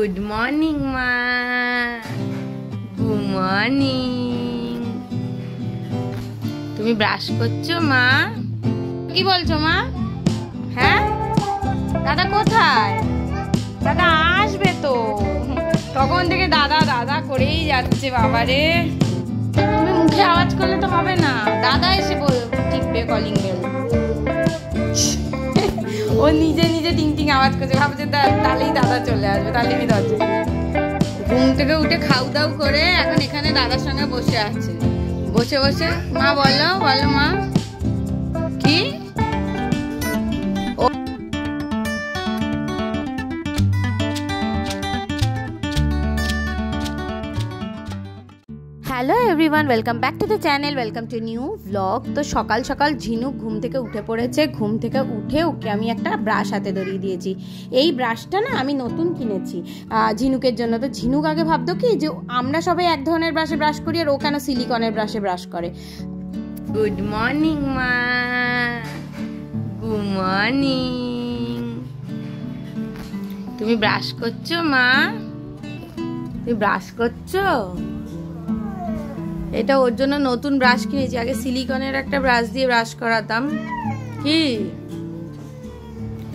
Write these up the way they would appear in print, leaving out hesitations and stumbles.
Good morning মা। Good morning. তুমি brush করছো মা? কি বলছো মা? হ্যাঁ, দাদা কোথায়? দাদা আসবে তো, তখন থেকে দাদা দাদা করেই যাচ্ছে। বাবারে, তুমি মুখে আওয়াজ করলে তো হবে না, দাদা এসে টিপবে কলিং বেল। ও নিজে নিজে টিং টিং আওয়াজ করছে, ভাবছে তাহলেই দাদা চলে আসবে, তাহলে আমি দরজা। ঘুম থেকে উঠে খাও দাও করে এখন এখানে দাদার সঙ্গে বসে আছে। বসে বসে মা বলো বলো মা কি? Hello everyone, welcome back to the channel, welcome to new blog. তো সকাল সকাল ঝিনুক ঘুম থেকে উঠে পড়েছে। ঘুম থেকে উঠে ওকে আমি একটা ব্রাশ হাতে ধরিয়ে দিয়েছি। এই ব্রাশটা না আমি নতুন কিনেছি ঝিনুকের জন্য। তো ঝিনুক আগে ভাবতো কি যে আমরা সবাই এক ধরনের ব্রাশে ব্রাশ করি আর ও কেন সিলিকনের ব্রাশে ব্রাশ করে। গুড মর্নিং মা। Good morning. তুমি ব্রাশ করছো মা? তুমি ব্রাশ করছো? এটা ওর জন্য নতুন ব্রাশ কিনেছি। আগে সিলিকনের একটা ব্রাশ দিয়ে ব্রাশ করাতাম। কি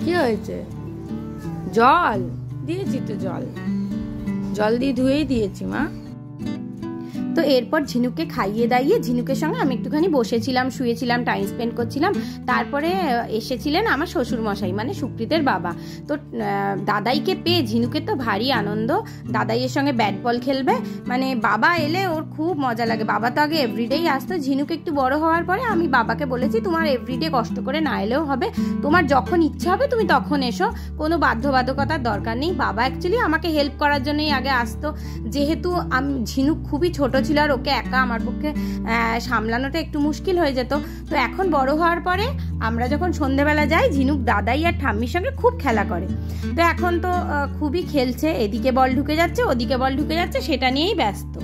কি হয়েছে? জল দিয়েছি তো, জল দিয়ে ধুয়েই দিয়েছি মা। তো এরপর ঝিনুককে খাইয়ে দাইয়ে ঝিনুকের সঙ্গে আমি একটুখানি বসেছিলাম, শুয়েছিলাম, টাইম স্পেন্ড করছিলাম। তারপরে এসেছিলেন আমার শ্বশুর মশাই, মানে সুকৃতের বাবা। তো দাদাইকে পেয়ে ঝিনুকের তো ভারী আনন্দ। দাদাইয়ের সঙ্গে ব্যাট বল খেলবে, মানে বাবা এলে ওর খুব মজা লাগে। বাবা তো আগে এভরিডেই আসতো। ঝিনুক একটু বড় হওয়ার পরে আমি বাবাকে বলেছি তোমার এভরিডে কষ্ট করে না এলেও হবে, তোমার যখন ইচ্ছা হবে তুমি তখন এসো, কোনো বাধ্যবাধকতার দরকার নেই। বাবা অ্যাকচুয়ালি আমাকে হেল্প করার জন্যই আগে আসতো, যেহেতু ঝিনুক খুবই ছোট ছিল আর ওকে একা আমার পক্ষে সামলানোটা একটু মুশকিল হয়ে যেত। তো এখন বড় হওয়ার পরে আমরা যখন সন্ধেবেলা যাই, ঝিনুক দাদাই আর ঠাম্মির সঙ্গে খুব খেলা করে। তো এখন তো খুবই খেলছে, এদিকে বল ঢুকে যাচ্ছে ওদিকে বল ঢুকে যাচ্ছে, সেটা নিয়েই ব্যস্ত।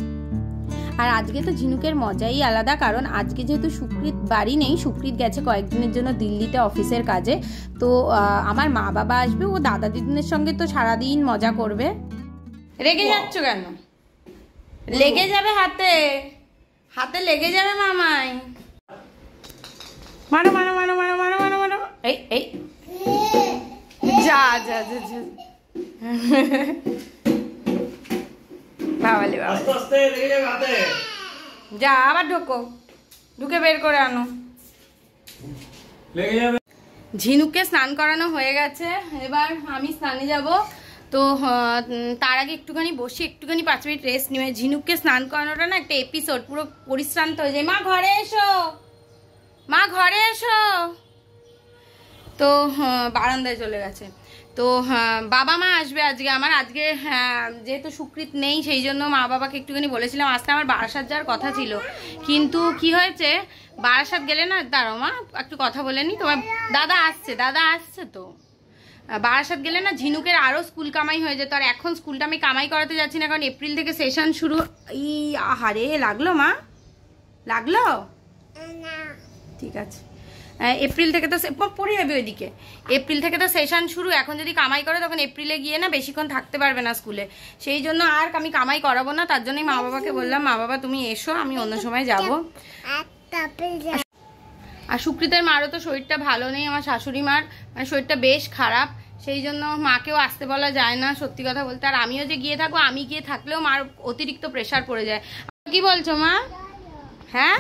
আর আজকে তো ঝিনুকের মজাই আলাদা, কারণ আজকে যেহেতু সুকৃত বাড়ি নেই, সুকৃত গেছে কয়েকদিনের জন্য দিল্লিতে অফিসের কাজে। তো আমার মা বাবা আসবে, ও দাদা দিদিনের সঙ্গে তো সারাদিন মজা করবে। রেগে যাচ্ছ কেন? লেগে যাবে হাতে, হাতে লেগে যাবে মামাই। মারো মারো মারো মারো মারো মারো মারো। এই এই যা যা যা যা। বাবালে বাবা, যা আবার ঢোকো, ঢুকে বের করে আনো। ঝিনুককে স্নান করানো হয়ে গেছে, এবার আমি স্নানে যাব। তো তার আগে একটুখানি বসে একটুখানি 5 মিনিট রেস্ট নিয়ে। ঝিনুককে স্নান করানোটা না একটা এপিসোড, পুরো পরিশ্রান্ত হয়ে যায়। মা ঘরে এসো, মা ঘরে এসো। তো বারান্দায় চলে গেছে। তো বাবা মা আসবে আজকে আমার। আজকে যেহেতু সুকৃত নেই সেই জন্য মা বাবাকে একটুখানি বলেছিলাম আসতে। আমার বারাসাত যাওয়ার কথা ছিল, কিন্তু কি হয়েছে, বারাসাত গেলে না, দাঁড়াও মা একটু কথা বলে নি। তোমার দাদা আসছে তো। বারাসাত গেলে না ঝিনুকের আরও স্কুল কামাই হয়ে যেত। আর এখন স্কুলটা আমি কামাই করাতে যাচ্ছি না, কারণ এপ্রিল থেকে সেশন শুরু। আহারে লাগলো মা, লাগলো? ঠিক আছে, এপ্রিল থেকে তো পড়ে যাবে ওইদিকে। এপ্রিল থেকে তো সেশন শুরু। এখন যদি কামাই করে তখন এপ্রিলে গিয়ে না বেশিক্ষণ থাকতে পারবে না স্কুলে। সেই জন্য আর আমি কামাই করাবো না। তার জন্যই মা বাবাকে বললাম মা বাবা তুমি এসো, আমি অন্য সময় যাব। আর সুকৃতের মারও তো শরীরটা ভালো নেই, আমার শাশুড়ি মার মানে শরীরটা বেশ খারাপ। সেই জন্য মাকেও আসতে বলা যায় না সত্যি কথা বলতে। আর আমিও যে গিয়ে থাকবো, আমি গিয়ে থাকলেও মার অতিরিক্ত প্রেশার পড়ে যায়। কি বলছো মা? হ্যাঁ,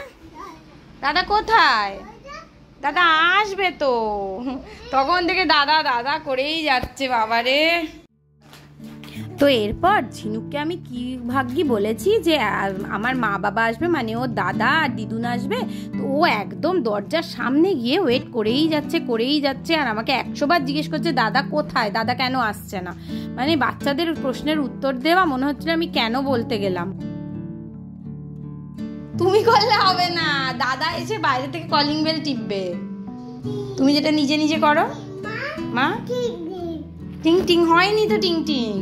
দাদা কোথায়? দাদা আসবে তো, তখন থেকে দাদা দাদা করেই যাচ্ছে। বাবারে। তো এরপর ঝিনুককে আমি কি ভাগ্যি বলেছি যে আমার মা বাবা আসবে, মানে ও দাদা আর দিদুন আসবে। তো ও একদম দরজার সামনে গিয়ে ওয়েট করেই যাচ্ছে আর আমাকে 100 বার জিজ্ঞেস করছে দাদা কোথায়, দাদা কেন আসছে না। মানে বাচ্চাদের প্রশ্নের উত্তর দেওয়া মনে হচ্ছিল আমি কেন বলতে গেলাম। তুমি করলে হবে না, দাদা এসে বাইরে থেকে কলিং বেল টিপবে। তুমি যেটা নিজে নিজে করো মা। টিং টিং হয়নি তো, টিং টিং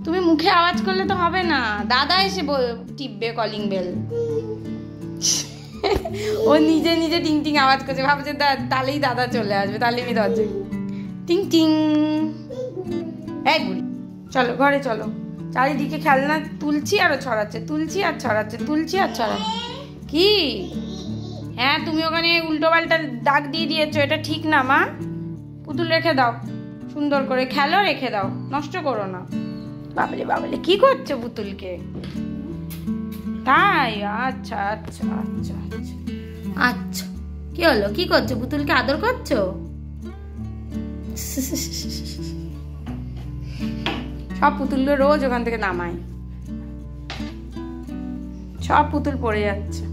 তুমি মুখে আওয়াজ করলে তো হবে না, দাদা এসে টিপবে কলিং বেল। ও নিজে নিজে টিং টিং আওয়াজ করছে, ভাবছে তাহলেই দাদা চলে আসবে, তাহলে আমি দরজা। টিং টিং। এই বুড়ি চলো ঘরে চলো। চারিদিকে খেলনা তুলছি আর ছড়াচ্ছে, তুলছি আর ছড়াচ্ছে, তুলছি আর ছড়াচ্ছে। কি? হ্যাঁ, তুমি ওখানে উল্টো পাল্টা দাগ দিয়ে দিয়েছো, এটা ঠিক না মা। পুতুল রেখে দাও, সুন্দর করে খেলো, রেখে দাও, নষ্ট করো না। বাবলে বাবলে কি করছো পুতুলকে? তাই? আচ্ছা আচ্ছা আচ্ছা আচ্ছা আচ্ছা। কি হলো? কি করছো? পুতুলকে আদর করছো? সব পুতুলগুলো রোজ ওখান থেকে নামায়, সব পুতুল পড়ে যাচ্ছে।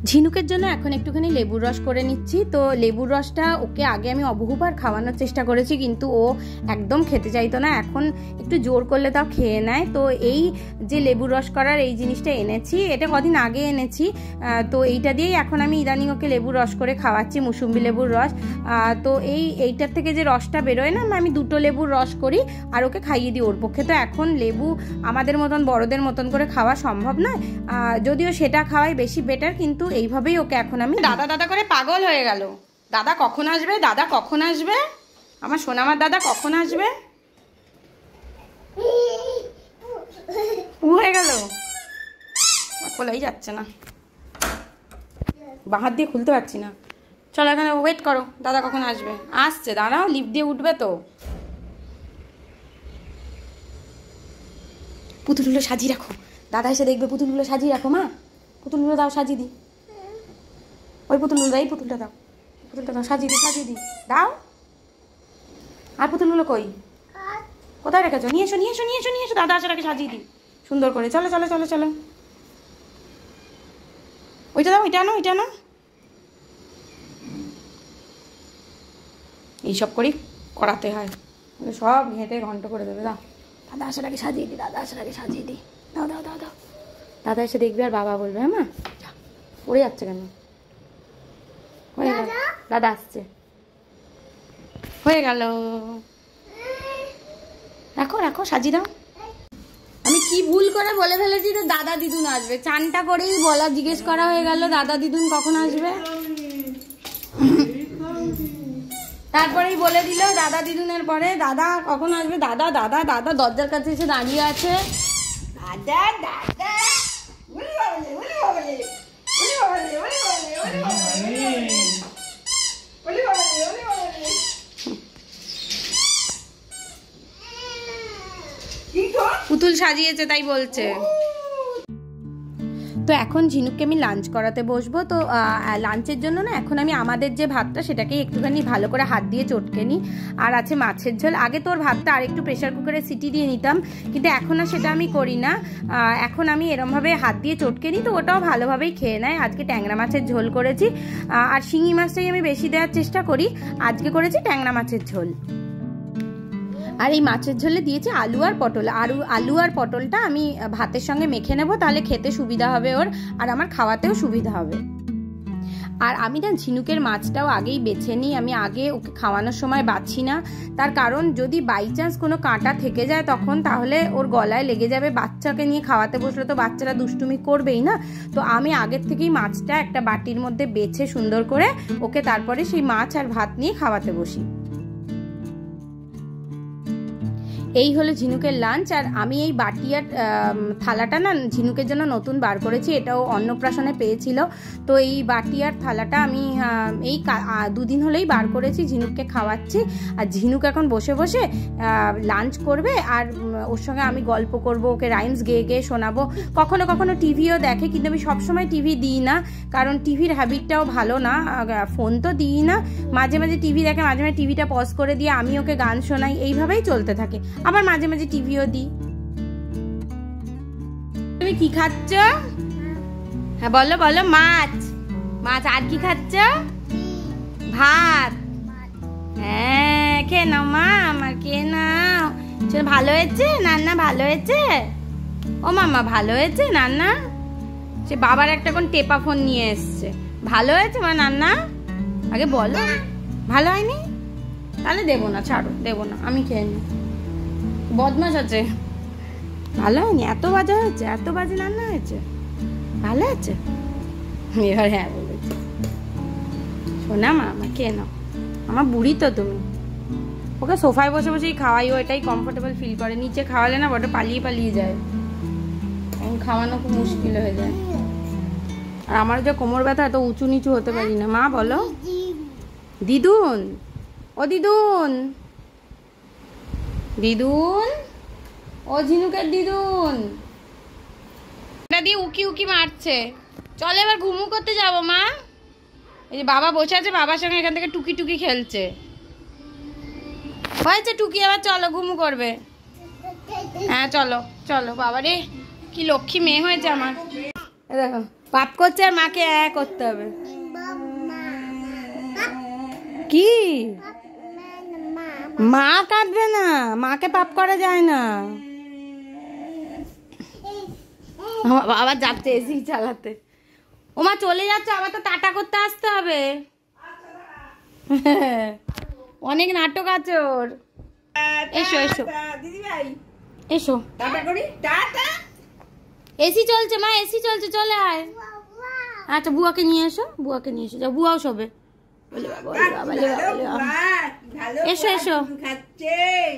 ঝিনুকের জন্য এখন একটুখানি লেবুর রস করে নিচ্ছি। তো লেবুর রসটা ওকে আগে আমি বহুবার খাওয়ানোর চেষ্টা করেছি, কিন্তু ও একদম খেতে চাইতো না। এখন একটু জোর করলে তাও খেয়ে নেয়। তো এই যে লেবুর রস করার এই জিনিসটা এনেছি, এটা কদিন আগে এনেছি। তো এইটা দিয়েই এখন আমি ইদানিং ওকে লেবুর রস করে খাওয়াচ্ছি, মুসুম্বি লেবুর রস। তো এইটার থেকে যে রসটা বেরোয় না, আমি 2টো লেবুর রস করি আর ওকে খাইয়ে দিই। ওর পক্ষে তো এখন লেবু আমাদের মতন বড়দের মতন করে খাওয়া সম্ভব নয়, যদিও সেটা খাওয়াই বেশি বেটার। কিন্তু এইভাবেই ওকে এখন আমি দাদা দাদা করে পাগল হয়ে গেল। দাদা কখন আসবে? দাদা কখন আসবে? আমার সোনামার দাদা কখন আসবে? হয়ে গেল, খোলাই যাচ্ছে না, বাঁ হাত দিয়ে খুলতে পারছি না। চলো এখানে ওয়েট করো, দাদা কখন আসবে। আসছে, দাঁড়াও, লিফট দিয়ে উঠবে তো। পুতুলগুলো সাজিয়ে রাখো, দাদা এসে দেখবে। পুতুলগুলো সাজিয়ে রাখো মা, পুতুলগুলো দাও, সাজিয়ে দিই। ওই পুতুলগুলো দাও, এই পুতুলটা দাও, পুতুলটা দাও, সাজিয়ে দিই, সাজিয়ে দিই, দাও। আর পুতুলগুলো কই? কোথায় রেখেছো? নিয়ে এসো, নিয়ে এসো, নিয়ে এসো, নিয়ে এসো, দাদা আসার আগে সাজিয়ে দিই সুন্দর করে। চলো চলো চলো চলো, ওইটা দাও, ওইটা আনো, ওইটা আনো। এইসব করেই করাতে হয়, সব ঘেঁটে ঘন্ট করে দেবে। দাও, দাদা আসার আগে সাজিয়ে দিই, দাদা আসার আগে সাজিয়ে দিই, দাও দাও দাও দাও। দাদা এসে দেখবে আর বাবা বলবে, হ্যাঁ মা পড়ে যাচ্ছে কেন? হয়ে গেল, দাদা আসছে, হয়ে গেল। রাখো রাখো, সাজিয়ে দাও। আমি কি ভুল করে বলে ফেলেছি তো দাদা দিদুন আসবে। চানটা করেই বলা জিজ্ঞেস করা হয়ে গেল দাদা দিদুন কখন আসবে। তারপরেই বলে দিল দাদা দিদুনের পরে দাদা কখন আসবে। দাদা দাদা দাদা দরজার কাছে এসে দাঁড়িয়ে আছে। দাদা দাদা, পুতুল সাজিয়েছে তাই বলছে। তো এখন ঝিনুককে আমি লাঞ্চ করাতে বসবো। তো লাঞ্চের জন্য না এখন আমি আমাদের যে ভাতটা সেটাকে একটুখানি ভালো করে হাত দিয়ে চটকে নিই। আর আছে মাছের ঝোল। আগে তোর ভাতটা আর একটু প্রেশার কুকারে সিটি দিয়ে নিতাম, কিন্তু এখন আর সেটা আমি করি না। এখন আমি এরমভাবে হাত দিয়ে চটকে নিই, তো ওটাও ভালোভাবেই খেয়ে নেয়। আজকে ট্যাংরা মাছের ঝোল করেছি, আর শিঙি মাছটাই আমি বেশি দেওয়ার চেষ্টা করি। আজকে করেছি ট্যাংরা মাছের ঝোল। আর এই মাছের ঝোলে দিয়েছি আলু আর পটল। আলু আর পটলটা আমি ভাতের সঙ্গে মেখে নেব, তাহলে খেতে সুবিধা হবে ওর, আর আমার খাওয়াতেও সুবিধা হবে। আর আমি না ঝিনুকের মাছটাও আগেই বেছে নিই। আমি আগে ওকে খাওয়ানোর সময় বাছি না, তার কারণ যদি বাই চান্স কোনো কাঁটা থেকে যায় তখন তাহলে ওর গলায় লেগে যাবে। বাচ্চাকে নিয়ে খাওয়াতে বসলে তো বাচ্চারা দুষ্টুমি করবেই না। তো আমি আগের থেকেই মাছটা একটা বাটির মধ্যে বেছে সুন্দর করে ওকে তারপরে সেই মাছ আর ভাত নিয়ে খাওয়াতে বসি। এই হলো ঝিনুকের লাঞ্চ। আর আমি এই বাটি আর থালাটা না ঝিনুকের জন্য নতুন বার করেছি, এটাও অন্নপ্রাশনে পেয়েছিল। তো এই বাটি আর থালাটা আমি এই 2 দিন হলেই বার করেছি, ঝিনুককে খাওয়াচ্ছি। আর ঝিনুক এখন বসে বসে লাঞ্চ করবে, আর ওর সঙ্গে আমি গল্প করব, ওকে রাইমস গেয়ে গেয়ে শোনাবো। কখনো কখনো টিভিও দেখে, কিন্তু আমি সবসময় টিভি দিই না, কারণ টিভির হ্যাবিটটাও ভালো না। ফোন তো দিই না, মাঝে মাঝে টিভি দেখে, মাঝে মাঝে টিভিটা পজ করে দিয়ে আমি ওকে গান শোনাই, এইভাবেই চলতে থাকে। আবার মাঝে মাঝে টিভিও দিই। তুমি কি খাচ্ছ? হ্যাঁ বলো বলো। মাছ। মাছ। আর কি খাচ্ছ? ভাত। হ্যাঁ খেয়ে নাও মা, আমার খেয়ে নাও। ভালো হয়েছে নান্না? ভালো হয়েছে? ও মাম্মা ভালো হয়েছে নান্না? সে বাবার একটা কোন টেপা ফোন নিয়ে এসছে। ভালো হয়েছে মা নান্না? আগে বলো। ভালো হয়নি? তাহলে দেবো না, ছাড়ো, দেবো না, আমি খেয়ে নিই। বদমাশ আছে। ভালো হয়নি? এত বাজে হয়েছে? এত বাজে রান্না হয়েছে? ভালো আছে? এবার হ্যাঁ বলেছি। শোনা মা, আমার খেয়ে নাও, আমার বুড়ি তো তুমি। ওকে সোফায় বসে বসেই খাওয়াই, ও এটাই কমফোর্টেবল ফিল করে। নিচে খাওয়ালে না বড় পালিয়ে পালিয়ে যায়, খাওয়ানো খুব মুশকিল হয়ে যায়। আর আমার যে কোমর ব্যথা, এত উঁচু নিচু হতে পারি না। মা বলো দিদুন, ও দিদুন, দিদুন, ও ঝিনুকের দিদুন, এটা দিয়ে উকি উকি মারছে। চলে এবার ঘুমু করতে যাবো মা। এই যে বাবা বসে আছে, বাবার সঙ্গে এখান থেকে টুকি টুকি খেলছে। হয়েছে টুকি, এবার চলো ঘুমু করবে। হ্যাঁ চলো চলো। বাবা রে কি লক্ষ্মী মেয়ে হয়েছে আমার। দেখো পাপ করছে আর মাকে করতে হবে। কি মা কাঁদবে না, মাকে পাপ করা যায় না। আবার যাচ্ছে এসি চালাতে। ও মা চলে যাচ্ছে, আবার তো টাটা করতে আসতে হবে। অনেক নাটক আছে ওর। এসো এসো দিদিভাই, এসো টাটা করি। টাটা। এসি চলছে মা, এসি চলছে, চলে আয়। আচ্ছা বুয়াকে নিয়ে এসো, বুয়াকে নিয়ে এসো, যাও বুয়াও শোবে। এসো এসো,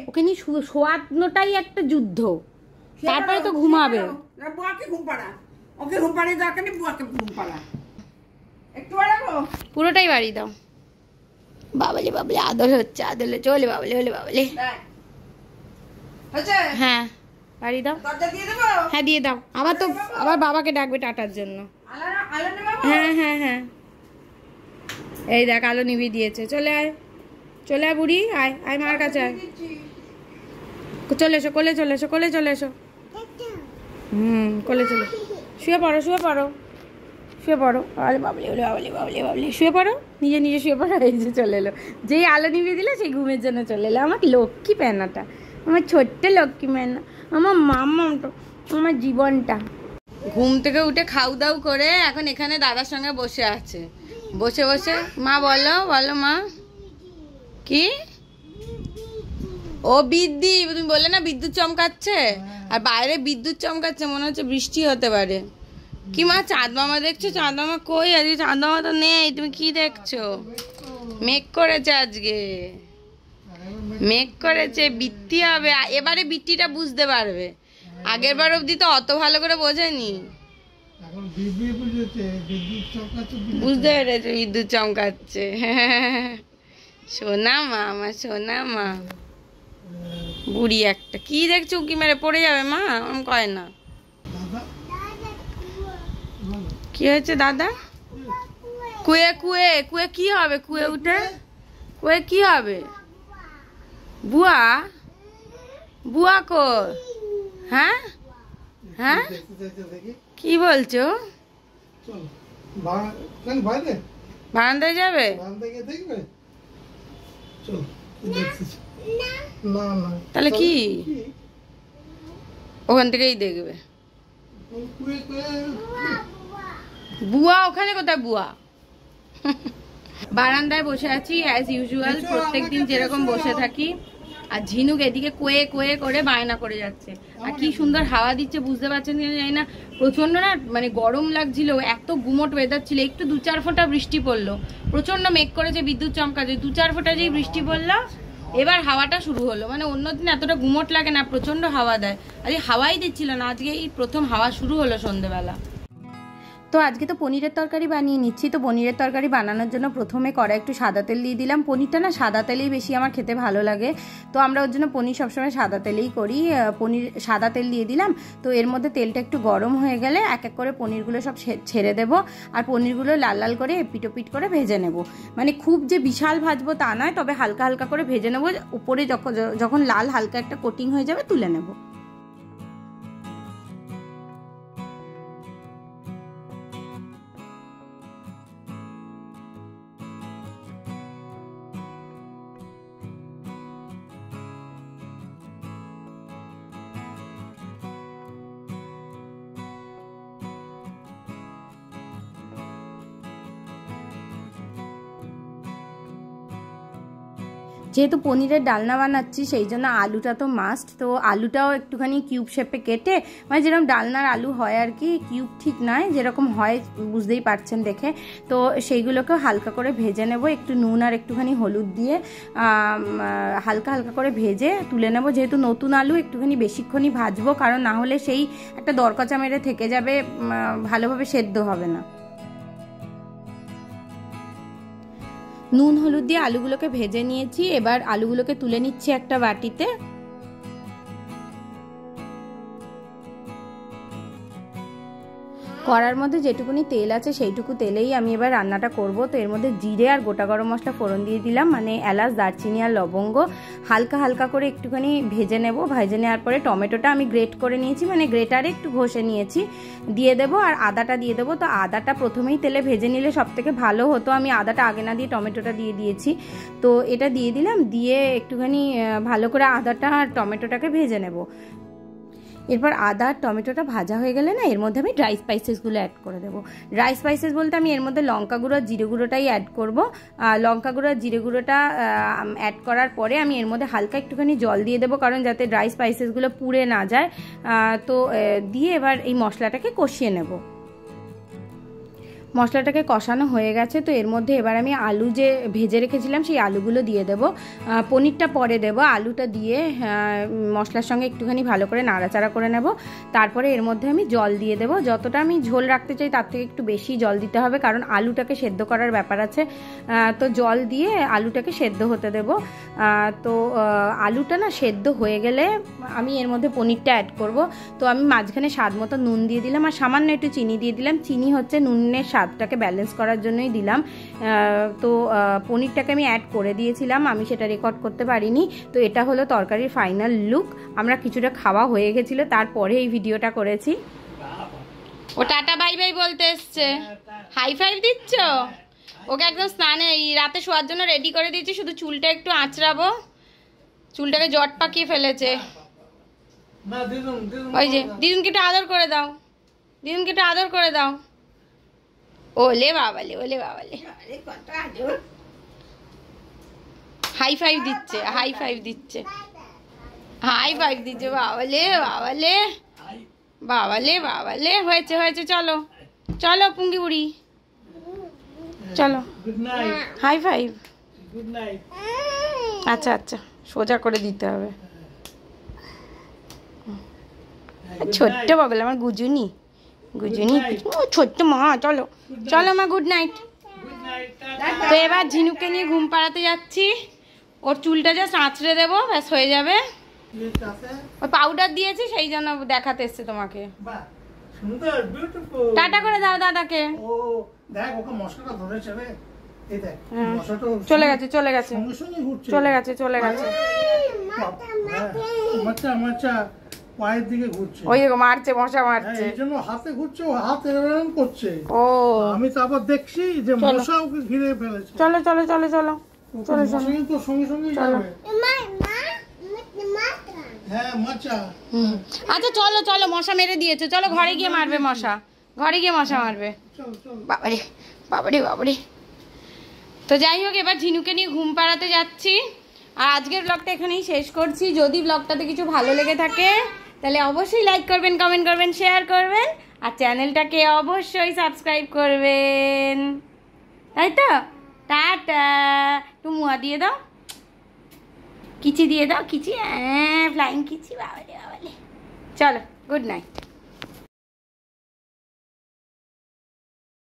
ওকে নিয়ে শোয়ানোটাই একটা যুদ্ধ, তারপরে তো ঘুমাবে। পুরোটাই বাড়ি দাও। বাবালে বাবালে আদর হচ্ছে, আদলে চলে বাবালে হলে বাবালে। হ্যাঁ বাড়ি দাও। হ্যাঁ দিয়ে দাও। আবার তো আবার বাবাকে ডাকবে টাটার জন্য। হ্যাঁ হ্যাঁ হ্যাঁ, এই দেখ আলো নিভিয়ে দিয়েছে। চলে আয়, চলে আয় বুড়ি, আয় আয় মার কাছে আয়। চলে এসো কোলে, চলে এসো কোলে, চলে এসো। কোলে চলে, শুয়ে পড়ো শুয়ে পড়ো শুয়ে পড়ো। আরে বাবলি বলে বাবলি বাবলি বাবলি, শুয়ে পড়ো নিজে নিজে শুয়ে পড়ো। এই যে চলে এলো, যেই আলো নিভিয়ে দিলে সেই ঘুমের জন্য চলে এলো। আমার লক্ষ্মী প্যানাটা, আমার ছোট্ট লক্ষ্মী প্যানা, আমার মামাটা, আমার জীবনটা। ঘুম থেকে উঠে খাও দাও করে এখন এখানে দাদার সঙ্গে বসে আছে। বসে বসে মা বলো বলো মা কি? ও বিদ্যি, তুমি বললে না বিদ্যুৎ চমকাচ্ছে, আর বাইরে বিদ্যুৎ চমকাচ্ছে, মনে হচ্ছে বৃষ্টি হতে পারে। কি মা চাঁদ মামা দেখছো? চাঁদ মামা কই? আজকে চাঁদ মামা তো নেই, তুমি কি দেখছো? মেঘ করেছে আজকে, মেঘ করেছে, বৃষ্টি হবে। এবারে বৃষ্টিটা বুঝতে পারবে, আগের বার অবধি তো অত ভালো করে বোঝেনি। বুঝতে পেরেছে বিদ্যুৎ চমকাচ্ছে। সোনা মা, আমার সোনা মা। বুড়ি একটা, কি দেখছো উকি মেরে পড়ে যাবে মা, কয় না। কি হয়েছে দাদা? কুয়ে কুয়ে কুয়ে কি হবে? কুয়ে উঠে কুয়ে কি হবে? বুয়া, বুয়া কো? হ্যাঁ হ্যাঁ কি বলছো? বারান্দায় যাবে? তাহলে কি ওখান থেকেই দেখবে? বুয়া ওখানে কোথায় বুয়া? বারান্দায় বসে আছি অ্যাজ ইউজুয়াল, প্রত্যেকদিন যেরকম বসে থাকি। আর ঝিনুক এদিকে কোয়ে কোয়ে করে বায়না করে যাচ্ছে। আর কি সুন্দর হাওয়া দিচ্ছে, বুঝতে পারছেন কিনা জানি না। প্রচন্ড না মানে গরম লাগছিল, এত গুমোট ওয়েদার ছিল। একটু 2-4 ফোঁটা বৃষ্টি পড়লো, প্রচন্ড মেঘ করেছে, বিদ্যুৎ চমকাচ্ছে, 2-4 ফোঁটা যেই বৃষ্টি পড়লো, এবার হাওয়াটা শুরু হলো। মানে অন্যদিন এতটা গুমোট লাগে না, প্রচন্ড হাওয়া দেয়। আজকে হাওয়াই দিচ্ছিল না, আজকে এই প্রথম হাওয়া শুরু হলো সন্ধ্যেবেলা। তো আজকে তো পনিরের তরকারি বানিয়ে নিচ্ছি। তো পনিরের তরকারি বানানোর জন্য প্রথমে কড়াই একটু সাদা তেল দিয়ে দিলাম। পনিরটা না সাদা তেলেই বেশি আমার খেতে ভালো লাগে, তো আমরা ওর জন্য পনির সবসময় সাদা তেলেই করি। পনির সাদা তেল দিয়ে দিলাম। তো এর মধ্যে তেলটা একটু গরম হয়ে গেলে এক এক করে পনিরগুলো সব ছেড়ে দেবো। আর পনিরগুলো লাল লাল করে এপিটোপিট করে ভেজে নেব। মানে খুব যে বিশাল ভাজবো তা নয়, তবে হালকা হালকা করে ভেজে নেবো। উপরে যখন লাল হালকা একটা কোটিং হয়ে যাবে তুলে নেব। যেহেতু পনিরের ডালনা বানাচ্ছি সেই জন্য আলুটা তো মাস্ট, তো আলুটাও একটুখানি কিউব শেপে কেটে, মানে যেরকম ডালনার আলু হয় আর কি, কিউব ঠিক নয়, যেরকম হয় বুঝতেই পারছেন দেখে, তো সেইগুলোকেও হালকা করে ভেজে নেব, একটু নুন আর একটুখানি হলুদ দিয়ে হালকা হালকা করে ভেজে তুলে নেব। যেহেতু নতুন আলু একটুখানি বেশিক্ষণই ভাজবো, কারণ না হলে সেই একটা দরকচা মেরে থেকে যাবে, ভালোভাবে সেদ্ধ হবে না। নুন হলুদ দিয়ে আলুগুলোকে ভেজে নিয়েছি, এবার আলুগুলোকে তুলে নিচ্ছি একটা বাটিতে। কড়ার মধ্যে যেটুকুনি তেল আছে সেইটুকু তেলেই আমি এবার রান্নাটা করব। তো এর মধ্যে জিরে আর গোটা গরম মশলা ফোড়ন দিয়ে দিলাম, মানে এলাচ, দারচিনি আর লবঙ্গ হালকা হালকা করে একটুখানি ভেজে নেব। ভেজে নেওয়ার পরে টমেটোটা আমি গ্রেট করে নিয়েছি, মানে গ্রেটারে একটু ঘষে নিয়েছি, দিয়ে দেবো। আর আদাটা দিয়ে দেবো। তো আদাটা প্রথমেই তেলে ভেজে নিলে সব থেকে ভালো হতো, আমি আদাটা আগে না দিয়ে টমেটোটা দিয়ে দিয়েছি। তো এটা দিয়ে দিলাম, দিয়ে একটুখানি ভালো করে আদাটা আর টমেটোটাকে ভেজে নেব। এরপর আদা আর টমেটোটা ভাজা হয়ে গেলে না, এর মধ্যে আমি ড্রাই স্পাইসেসগুলো অ্যাড করে দেবো। ড্রাই স্পাইসেস বলতে আমি এর মধ্যে লঙ্কা গুঁড়ো, জিরে গুঁড়োটাই অ্যাড করব। লঙ্কা গুঁড়ো, জিরে গুঁড়োটা অ্যাড করার পরে আমি এর মধ্যে হালকা একটুখানি জল দিয়ে দেবো, কারণ যাতে ড্রাই স্পাইসেসগুলো পুড়ে না যায়। তো দিয়ে এবার এই মশলাটাকে কষিয়ে নেব। মশলাটাকে কষানো হয়ে গেছে, তো এর মধ্যে এবার আমি আলু যে ভেজে রেখেছিলাম সেই আলুগুলো দিয়ে দেবো। পনিরটা পরে দেবো, আলুটা দিয়ে মশলার সঙ্গে একটুখানি ভালো করে নাড়াচাড়া করে নেব। তারপরে এর মধ্যে আমি জল দিয়ে দেবো। যতটা আমি ঝোল রাখতে চাই তার থেকে একটু বেশি জল দিতে হবে, কারণ আলুটাকে সেদ্ধ করার ব্যাপার আছে। তো জল দিয়ে আলুটাকে সেদ্ধ হতে দেব। তো আলুটা না সেদ্ধ হয়ে গেলে আমি এর মধ্যে পনিরটা অ্যাড করব। তো আমি মাঝখানে স্বাদ মতো নুন দিয়ে দিলাম, আর সামান্য একটু চিনি দিয়ে দিলাম। চিনি হচ্ছে নুনের স্বাদটাকে ব্যালেন্স করার জন্যই দিলাম। তো পনিরটাকে আমি অ্যাড করে দিয়েছিলাম, আমি সেটা রেকর্ড করতে পারিনি। তো এটা হলো তরকারির ফাইনাল লুক। আমরা কিছুটা খাওয়া হয়ে গেছিলো, তারপরে এই ভিডিওটা করেছি। ও টাটা বাই বাই বলতে এসছে, হাই ফাইভ দিচ্ছ ওকে। একদম স্নানে রাতে শোয়ার জন্য রেডি করে দিয়েছি, শুধু চুলটা একটু আঁচড়াবো, চুলটাকে জট পাকিয়ে ফেলেছে। ওই যে দিদুনকে একটু আদর করে দাও, দিদুনকে একটু আদর করে দাও। ওলে বাবালে, ওলে বাবালে, হাই ফাইভ দিচ্ছে, হাই ফাইভ দিচ্ছে, হাই ফাইভ দিচ্ছে। বাবালে বাবালে বাবালে বাবালে, হয়েছে হয়েছে, চলো চলো পুঙ্গি বুড়ি, চলো হাই ফাইভ। আচ্ছা আচ্ছা, সোজা করে দিতে হবে। ছোট্ট বাবালে আমার গুজুনি, গুজুনি ছোট্ট মা। চলো চলো মা, গুড নাইট। তো এবার ঝিনুককে নিয়ে ঘুম পাড়াতে যাচ্ছি। ওর চুলটা জাস্ট আঁচড়ে দেবো, ব্যাস হয়ে যাবে। ওই পাউডার দিয়েছি সেই জন্য দেখাতে এসছে তোমাকে। টাটা করে দাও দাদাকে। চলে গেছে চলে গেছে চলে গেছে চলে গেছে, পায়ের দিকে ঘুরছে, ওই মারছে, মশা মারছে, এই জন্য হাতে ঘুরছে, ও হাত এরকম করছে। ও আমি তারপর দেখছি যে মশা ওকে ঘিরে ফেলেছে। চলো চলো চলো চলো চলো চলো, তো সঙ্গে সঙ্গে যাবে। হ্যাঁ মাচা। আচ্ছা চলো চলো, মশা মেরে দিয়েছে, চলো ঘরে গিয়ে মারবে মশা, ঘরে গিয়ে মশা মারবে। বাবারে বাবারে বাবারে। তো যাই হোক, এবার ঝিনুকে নিয়ে ঘুম পাড়াতে যাচ্ছি। আর আজকের ব্লগটা এখানেই শেষ করছি। যদি ব্লগটাতে কিছু ভালো লেগে থাকে তাহলে অবশ্যই লাইক করবেন, কমেন্ট করবেন, শেয়ার করবেন, আর চ্যানেলটাকে অবশ্যই সাবস্ক্রাইব করবেন, তাই তো? টাটা। একটু মুয়া দিয়ে দাও, কিচি দিয়ে দাও, কিচি, ফ্লাইং কিচি। বাবালে বাবালে, চলো গুড নাইট।